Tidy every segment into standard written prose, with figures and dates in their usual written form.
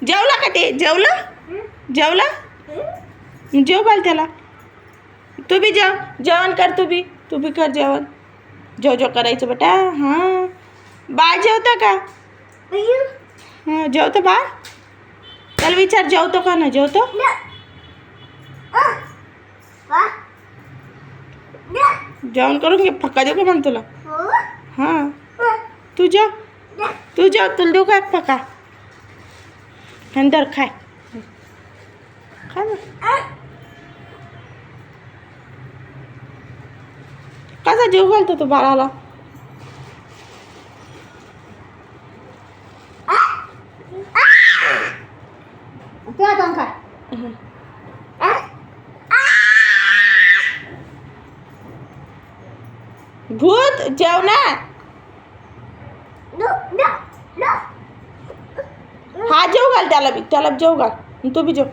जेवला का ते? जेवलं? जेवला? जेव घाल त्याला. तू बी जेव. जेवण कर तू बी कर जेवण. जेव करायचं बेटा. हां बाळ जेवतं का? हां जेवतं बाळ. त्याला विचार जेवतो का ना. जेवतो? जेवण करून घे. फक्का देऊ का मग तुला? हां तू जेव. तुला देऊ का फक्का? नंतर खाय ना. कसा जीव घालतो तू बाळाला? भूत जेव ना. हा जेव घाल त्याला जेव घाल. तू बी जेव.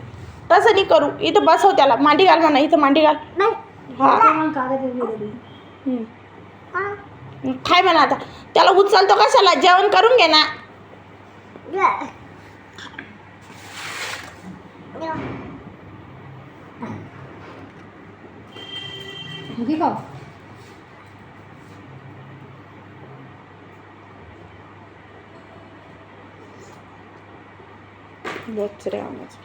तसं नाही करू. इथं बसव त्याला. मांडी घाल म्हणा. इथं मांडी घाल. हा खाय म्हणा आता. त्याला उचलतो कशाला? जेवण करून घे ना. रे आवाज.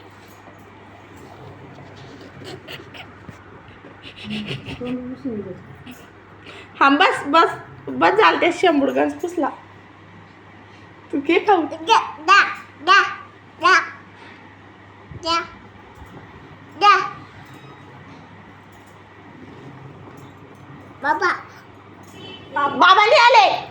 हा बस बस बस झालं. त्या शंभूडगंज पुसला. तू घे खाऊ. बाबा नाही आले.